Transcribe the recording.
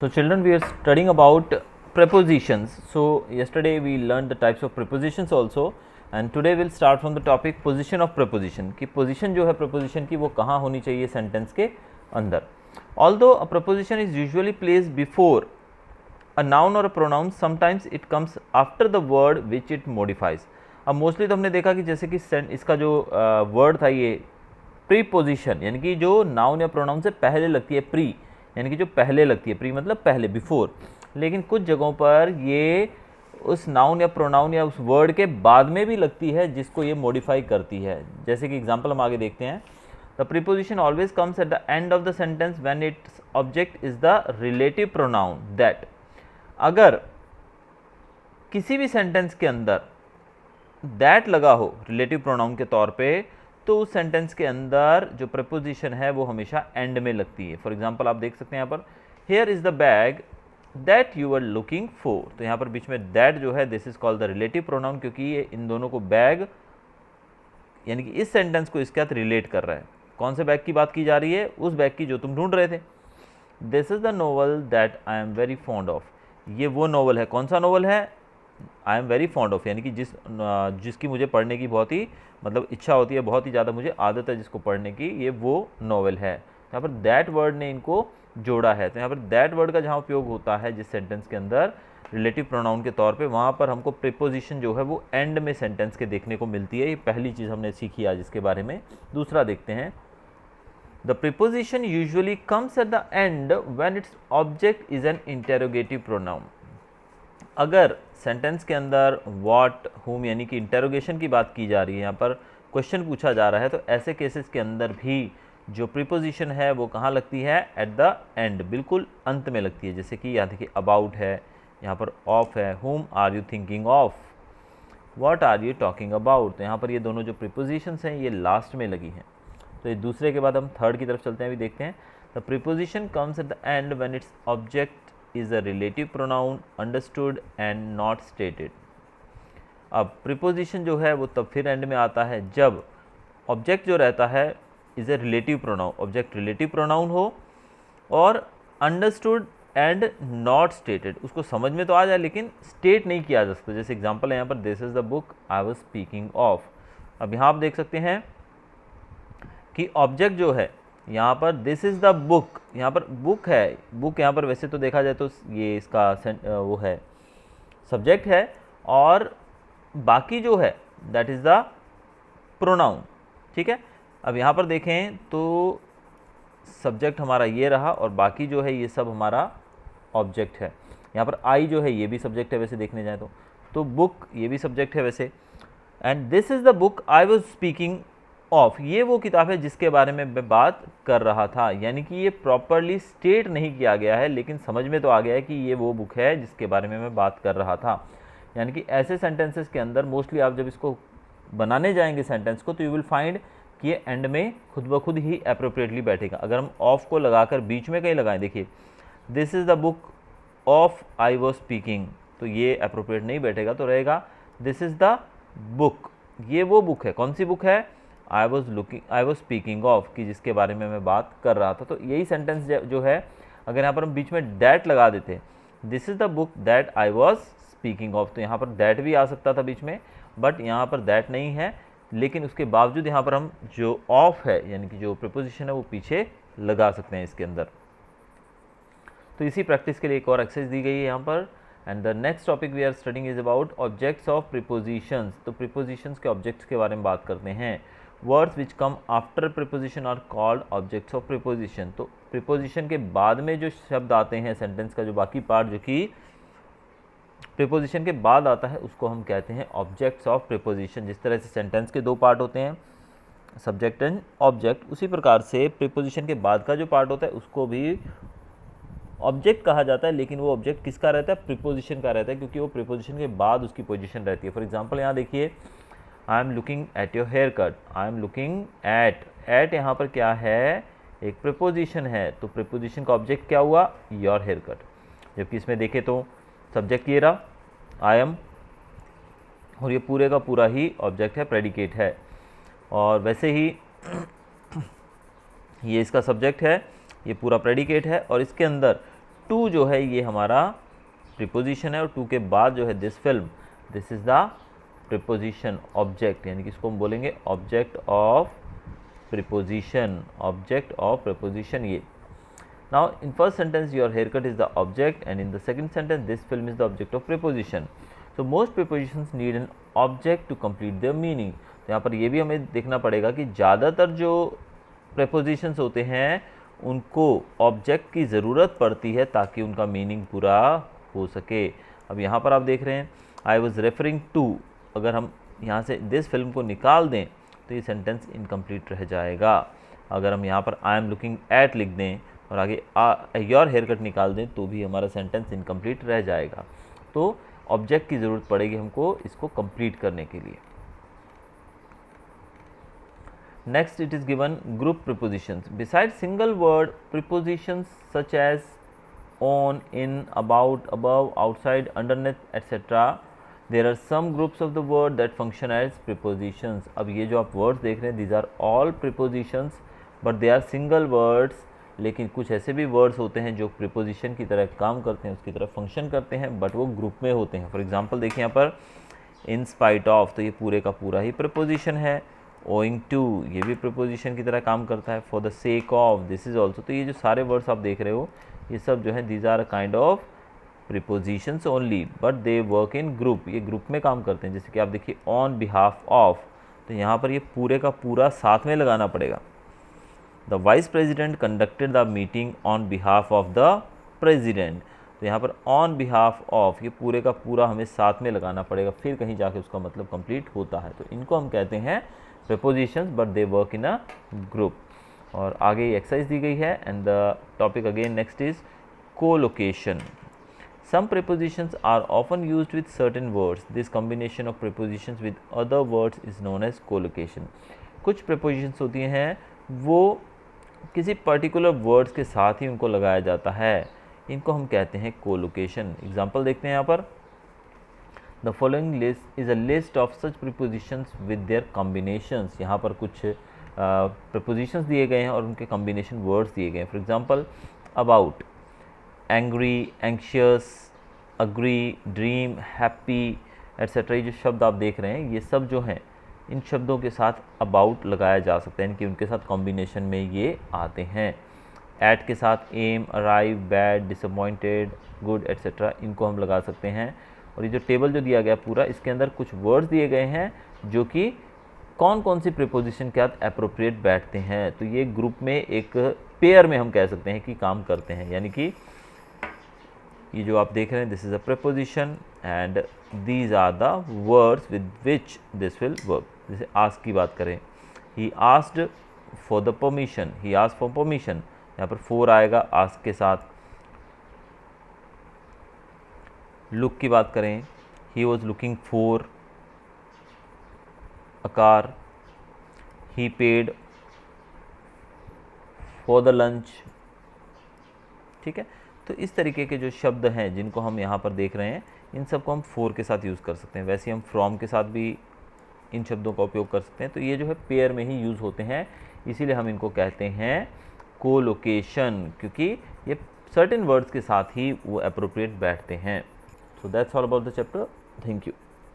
So children, we are studying about prepositions. So yesterday we learned the types of prepositions also, and today we'll start from the topic position of preposition कि position जो है preposition की वो कहाँ होनी चाहिए sentence के अंदर. Although a preposition is usually placed before a noun or a pronoun, sometimes it comes after the word which it modifies. अब मोस्टली तो हमने देखा कि जैसे कि इसका जो वर्ड था ये प्रीपोजिशन, यानी कि जो नाउन या प्रोनाउन से पहले लगती है, प्री यानी कि जो पहले लगती है, प्री मतलब पहले, बिफोर. लेकिन कुछ जगहों पर ये उस नाउन या प्रोनाउन या उस वर्ड के बाद में भी लगती है, जिसको ये मॉडिफाई करती है. जैसे कि एग्जांपल हम आगे देखते हैं. The preposition always comes at the end of the sentence when its object is the relative pronoun that. अगर किसी भी सेंटेंस के अंदर दैट लगा हो रिलेटिव प्रोनाउन के तौर पे, तो उस सेंटेंस के अंदर जो प्रीपोजिशन है वो हमेशा एंड में लगती है. फॉर एग्जांपल आप देख सकते हैं यहाँ पर, here is the bag that you are looking for. तो यहाँ पर बीच में दैट जो है, this is called the relative pronoun, क्योंकि ये इन दोनों को बैग यानी कि इस सेंटेंस को इसके साथ रिलेट कर रहा है. कौन से बैग की बात की जा रही है? उस बैग की जो तुम ढूंढ रहे थे. This is the novel that I am very fond of. ये वो नोवेल है. कौन सा नोवेल है? I am very fond of, यानी कि जिसकी मुझे पढ़ने की बहुत ही मतलब इच्छा होती है, बहुत ही ज़्यादा मुझे आदत है जिसको पढ़ने की, ये वो नॉवल है. यहाँ पर दैट वर्ड ने इनको जोड़ा है. तो यहाँ पर दैट वर्ड का जहाँ उपयोग होता है जिस सेंटेंस के अंदर रिलेटिव प्रोनाउन के तौर पे, वहाँ पर हमको प्रीपोजिशन जो है वो एंड में सेंटेंस के देखने को मिलती है. ये पहली चीज़ हमने सीखी आज इसके बारे में. दूसरा देखते हैं. The preposition usually comes at the end when its object is an interrogative pronoun. अगर सेंटेंस के अंदर व्हाट, हुम यानी कि इंटेरोगेशन की बात की जा रही है, यहाँ पर क्वेश्चन पूछा जा रहा है, तो ऐसे केसेस के अंदर भी जो प्रीपोजिशन है वो कहाँ लगती है? एट द एंड, बिल्कुल अंत में लगती है. जैसे कि यहाँ देखिए अबाउट है, यहाँ पर ऑफ है, whom are you thinking of, what are you talking about. तो यहाँ पर ये दोनों जो प्रीपोजिशंस हैं ये लास्ट में लगी हैं. तो ये दूसरे के बाद हम थर्ड की तरफ चलते हैं. अभी देखते हैं. The preposition comes at the end when its object is a relative pronoun understood and not stated. अब प्रीपोजिशन जो है वो तब फिर एंड में आता है जब ऑब्जेक्ट जो रहता है is a relative pronoun, object relative pronoun हो और अंडरस्टूड एंड नॉट स्टेटेड. उसको समझ में तो आ जाए लेकिन स्टेट नहीं किया जा सकता. जैसे एग्जांपल है यहाँ पर, this is the book I was speaking of. अब यहाँ आप देख सकते हैं कि ऑब्जेक्ट जो है यहाँ पर दिस इज़ द बुक, यहाँ पर बुक है. बुक यहाँ पर वैसे तो देखा जाए तो ये इसका वो है, सब्जेक्ट है, और बाकी जो है दैट इज़ द प्रोनाउन. ठीक है. अब यहाँ पर देखें तो सब्जेक्ट हमारा ये रहा और बाकी जो है ये सब हमारा ऑब्जेक्ट है. यहाँ पर आई जो है ये भी सब्जेक्ट है वैसे देखने जाए तो बुक ये भी सब्जेक्ट है वैसे. And this is the book I was speaking of, ये वो किताब है जिसके बारे में मैं बात कर रहा था. यानी कि ये प्रॉपरली स्टेट नहीं किया गया है लेकिन समझ में तो आ गया है कि ये वो बुक है जिसके बारे में मैं बात कर रहा था. यानी कि ऐसे सेंटेंसेस के अंदर मोस्टली आप जब इसको बनाने जाएंगे सेंटेंस को, तो यू विल फाइंड कि ये एंड में खुद ब खुद ही अप्रोप्रिएटली बैठेगा. अगर हम ऑफ को लगाकर बीच में कहीं लगाएं, देखिए this is the book of I was speaking, तो ये अप्रोप्रिएट नहीं बैठेगा. तो रहेगा दिस इज़ द बुक, ये वो बुक है. कौन सी बुक है? आई वॉज स्पीकिंग ऑफ, कि जिसके बारे में मैं बात कर रहा था. तो यही सेंटेंस जो है, अगर यहाँ पर हम बीच में दैट लगा देते, this is the book that I was speaking of, तो यहाँ पर दैट भी आ सकता था बीच में, बट यहाँ पर दैट नहीं है. लेकिन उसके बावजूद यहाँ पर हम जो ऑफ है यानी कि जो प्रीपोजिशन है वो पीछे लगा सकते हैं इसके अंदर. तो इसी प्रैक्टिस के लिए एक और एक्सरसाइज दी गई है यहाँ पर. And the next topic we are studying is about objects of prepositions. तो प्रीपोजिशंस के ऑब्जेक्ट्स के बारे में बात करते हैं. Words which come after preposition are called objects of preposition. तो प्रीपोजिशन के बाद में जो शब्द आते हैं, सेंटेंस का जो बाकी पार्ट जो कि प्रीपोजिशन के बाद आता है, उसको हम कहते हैं ऑब्जेक्ट्स ऑफ प्रीपोजिशन. जिस तरह से सेंटेंस के दो पार्ट होते हैं, सब्जेक्ट एंड ऑब्जेक्ट, उसी प्रकार से प्रीपोजिशन के बाद का जो पार्ट होता है उसको भी ऑब्जेक्ट कहा जाता है. लेकिन वो ऑब्जेक्ट किसका रहता है? प्रीपोजिशन का रहता है, क्योंकि वो प्रीपोजिशन के बाद उसकी पोजिशन रहती है. फॉर एग्जाम्पल यहाँ देखिए, I am looking at your hair cut. I am looking at यहाँ पर क्या है? एक प्रीपोजिशन है. तो प्रीपोजिशन का ऑब्जेक्ट क्या हुआ? Your hair cut. जबकि इसमें देखें तो सब्जेक्ट ये रहा आई एम, और ये पूरे का पूरा ही ऑब्जेक्ट है, प्रेडिकेट है. और वैसे ही ये इसका सब्जेक्ट है, ये पूरा प्रेडिकेट है, और इसके अंदर टू जो है ये हमारा प्रीपोजिशन है और टू के बाद जो है this film, this is the preposition object, यानी कि इसको हम बोलेंगे object of preposition, object of preposition ये. Now in first sentence your hair cut is the object and in the second sentence this film is the object of preposition. So most prepositions need an object to complete their meaning. तो यहाँ पर ये भी हमें देखना पड़ेगा कि ज़्यादातर जो प्रीपोजिशंस होते हैं उनको ऑब्जेक्ट की ज़रूरत पड़ती है ताकि उनका मीनिंग पूरा हो सके. अब यहाँ पर आप देख रहे हैं आई वॉज रेफरिंग टू, अगर हम यहाँ से दिस फिल्म को निकाल दें तो ये सेंटेंस इनकम्प्लीट रह जाएगा. अगर हम यहाँ पर आई एम लुकिंग एट लिख दें और आगे योर हेयर कट निकाल दें तो भी हमारा सेंटेंस इनकम्प्लीट रह जाएगा. तो ऑब्जेक्ट की ज़रूरत पड़ेगी हमको इसको कंप्लीट करने के लिए. Next it is given group prepositions. Beside single word prepositions such as on, in, about, above, outside, underneath et cetera, there are some groups of the word that function as prepositions. अब ये जो आप words देख रहे हैं these are all prepositions but they are single words. लेकिन कुछ ऐसे भी वर्ड्स होते हैं जो प्रीपोजिशन की तरह काम करते हैं, उसकी तरह फंक्शन करते हैं, बट वो ग्रुप में होते हैं. फॉर एग्जांपल देखिए यहाँ पर इन स्पाइट ऑफ, तो ये पूरे का पूरा ही प्रीपोजिशन है. ओइंग टू, ये भी प्रीपोजिशन की तरह काम करता है. For the sake of, this is also. तो ये जो सारे वर्ड्स आप देख रहे हो ये सब जो है these are kind of prepositions only but they work in group. ये ग्रुप में काम करते हैं. जैसे कि आप देखिए ऑन बिहाफ ऑफ, तो यहाँ पर ये पूरे का पूरा साथ में लगाना पड़ेगा. The vice president conducted the meeting on behalf of the president. तो यहाँ पर ऑन बिहाफ ऑफ ये पूरे का पूरा हमें साथ में लगाना पड़ेगा, फिर कहीं जाके उसका मतलब कंप्लीट होता है. तो इनको हम कहते हैं prepositions but they work in a group. और आगे ये एक्सरसाइज दी गई है and the topic again next is collocation. Some prepositions are often used with certain words. This combination of prepositions with other words is known as collocation. कुछ prepositions होती हैं वो किसी particular words के साथ ही उनको लगाया जाता है, इनको हम कहते हैं collocation. Example देखते हैं यहाँ पर. The following list is a list of such prepositions with their combinations. यहाँ पर कुछ prepositions दिए गए हैं और उनके combination words दिए गए हैं. For example, about, angry, anxious, agree, dream, happy, etc. ये जो शब्द आप देख रहे हैं ये सब जो हैं इन शब्दों के साथ about लगाया जा सकता है, इनकी उनके साथ कॉम्बिनेशन में ये आते हैं. at के साथ aim, arrive, bad, disappointed, good, etc. इनको हम लगा सकते हैं. और ये जो टेबल जो दिया गया पूरा इसके अंदर कुछ वर्ड्स दिए गए हैं जो कि कौन कौन सी प्रीपोजिशन के साथ अप्रोप्रिएट बैठते हैं. तो ये ग्रुप में एक पेयर में हम कह सकते हैं कि काम करते हैं. यानी कि ये जो आप देख रहे हैं this is a preposition and these are the words with which this will work. जैसे आस्क की बात करें, he asked for the permission, he asked for permission, यहाँ पर फॉर आएगा आस्क के साथ. लुक की बात करें, he was looking for a car, he paid for the lunch. ठीक है, तो इस तरीके के जो शब्द हैं जिनको हम यहाँ पर देख रहे हैं इन सबको हम फॉर के साथ यूज़ कर सकते हैं. वैसे हम फ्रॉम के साथ भी इन शब्दों का उपयोग कर सकते हैं. तो ये जो है पेयर में ही यूज़ होते हैं, इसीलिए हम इनको कहते हैं कोलोकेशन, क्योंकि ये सर्टेन वर्ड्स के साथ ही वो अप्रोप्रिएट बैठते हैं. So that's all about the chapter. Thank you.